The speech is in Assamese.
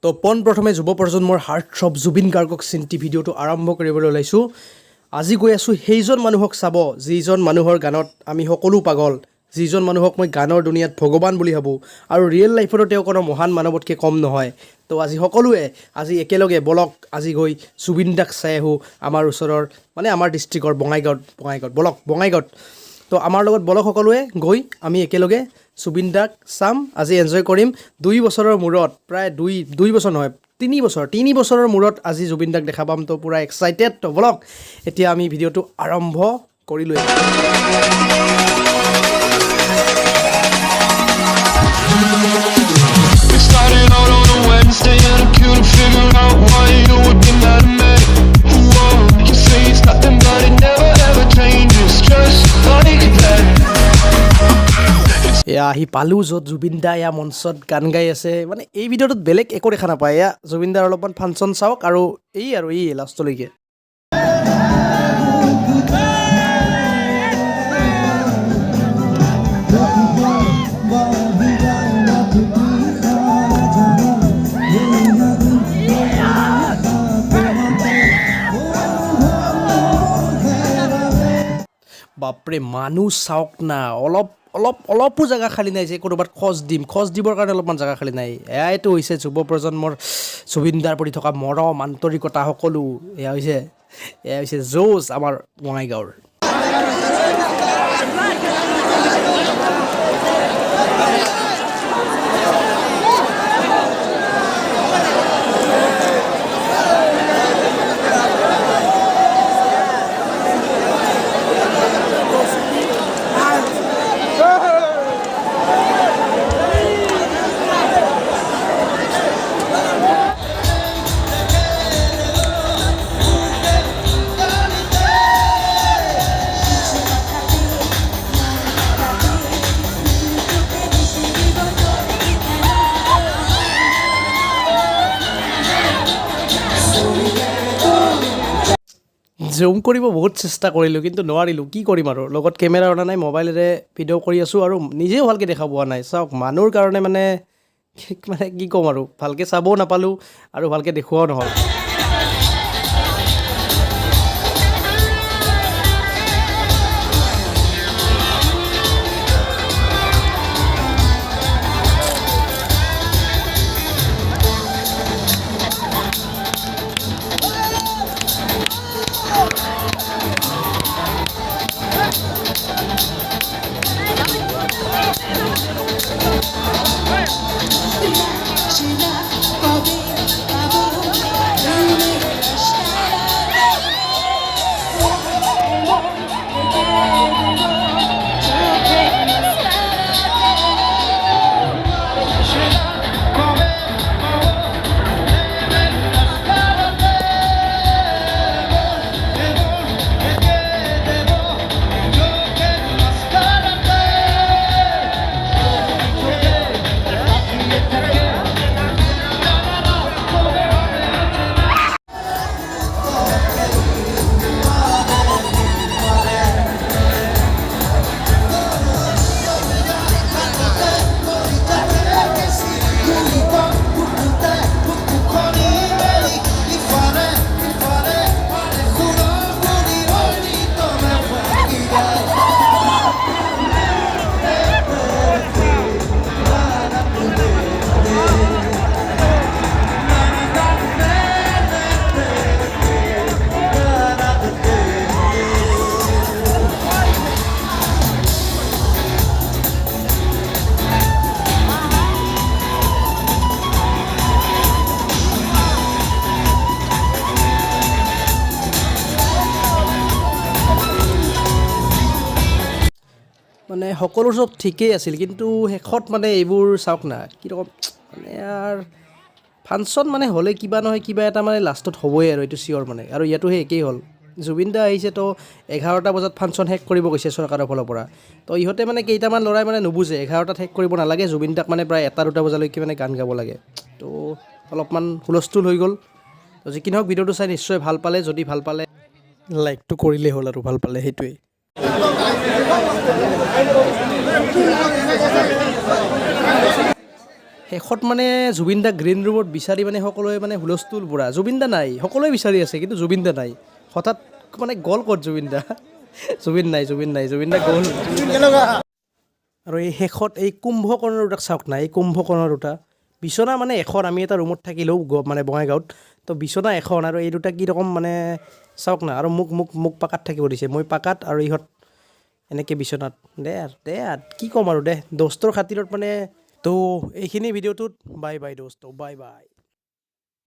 তো পোনপ্ৰথমে যুৱ প্ৰজন্মৰ হাৰ্টথ্ৰব জুবিন গাৰ্গক চিন্তি ভিডিঅ'টো আৰম্ভ কৰিবলৈ ওলাইছোঁ। আজি গৈ আছোঁ সেইজন মানুহক চাব যিজন মানুহৰ গানত আমি সকলো পাগল, যিজন মানুহক মই গানৰ দুনিয়াত ভগৱান বুলি ভাবোঁ আৰু ৰিয়েল লাইফতো তেওঁ কোনো মহান মানৱতকৈ কম নহয়। তো আজি সকলোৱে একেলগে বলক আজি গৈ জুবিন দাক চাই আহোঁ আমাৰ ওচৰৰ আমাৰ ডিষ্ট্ৰিক্টৰ বঙাইগাঁৱত বঙাইগাঁৱত। তো আমাৰ লগত বলক সকলোৱে গৈ আমি একেলগে জুবিন দাক চাম, আজি এনজয় কৰিম। 2 বছৰৰ মূৰত, প্ৰায় দুই বছৰ নহয় 3 বছৰৰ মূৰত আজি জুবিন দাক দেখা পাম। তো পূৰা এক্সাইটেড। তো বলক এতিয়া আমি ভিডিঅ'টো আৰম্ভ কৰিলোঁ। এয়া আহি পালোঁ য'ত জুবিন দা এয়া মঞ্চত গান গাই আছে। এই ভিডিঅ'টোত বেলেগ একো দেখা নাপায়। এয়া জুবিন দাৰ অলপমান ফাংচন চাওক আৰু এই লাষ্টলৈকে। বাপৰে মানুহ চাওক না, অলপো জেগা খালী নাই যে ক'ৰবাত খোজ দিবৰ কাৰণে অলপমান জেগা খালী নাই। এয়াইতো হৈছে যুৱ প্ৰজন্মৰ জুবিন দাৰ প্ৰতি থকা মৰম আন্তৰিকতা সকলো। এয়া হৈছে যৌজ আমাৰ বঙাইগাঁৱৰ। জুম কৰিব বহুত চেষ্টা কৰিলোঁ কিন্তু নোৱাৰিলোঁ, কি কৰিম আৰু। লগত কেমেৰা অনা নাই, মোবাইলেৰে ভিডিঅ' কৰি আছোঁ আৰু নিজেও ভালকৈ দেখা পোৱা নাই। চাওক মানুহৰ কাৰণে কি ক'ম আৰু, ভালকৈ চাবও নাপালোঁ আৰু ভালকৈ দেখুৱাও নহ'ল। সকলো চব ঠিকেই আছিল কিন্তু শেষত এইবোৰ চাওক না, কি ৰকম ইয়াৰ ফাংচন হ'লে কিবা নহয় কিবা এটা লাষ্টত হ'বই আৰু, এইটো চিয়'ৰ আৰু ইয়াতো সেই একেই হ'ল। জুবিন দা আহিছে তো 11টা বজাত ফাংচন শেষ কৰিব গৈছে চৰকাৰৰ ফালৰ পৰা। তো ইহঁতে কেইটামান ল'ৰাই নুবুজে 11টাত শেষ কৰিব নালাগে, জুবিন দাক প্ৰায় 1-2 বজালৈকে গান গাব লাগে। তো অলপমান হুলস্থুল হৈ গ'ল। তো যি কি নহওক ভিডিঅ'টো চাই নিশ্চয় ভাল পালে, যদি ভাল পালে লাইকটো কৰিলেই হ'ল আৰু ভাল পালে সেইটোৱেই। শেষত মানে জুবিন দা গ্ৰীণ ৰুমত বিচাৰি মানে সকলোৱে মানে হুলস্থুল পুৰা জুবিন দা নাই সকলোৱে বিচাৰি আছে কিন্তু জুবিন দা নাই হঠাৎ মানে গ'ল ক'ত জুবিন দা জুবিন নাই গ'ল আৰু এই শেষত এই কুম্ভকৰ্ণ দুটাক চাওক না এই কুম্ভকৰ্ণ দুটা বিচনা মানে এখন আমি এটা ৰুমত থাকিলেও মানে বঙাইগাঁৱত তো বিচনা এখন আৰু এই দুটা কি ৰকম মানে চাওক না আৰু মোক পাকাত থাকিব দিছে মই পাকাত আৰু ইহঁত এনেকৈ বিচনাত দে আৰু কি ক'ম আৰু দে দোস্তৰ খাতিৰত মানে তো এইখিনি ভিডিঅ'টোত বাই বাই দোস্ত বাই বাই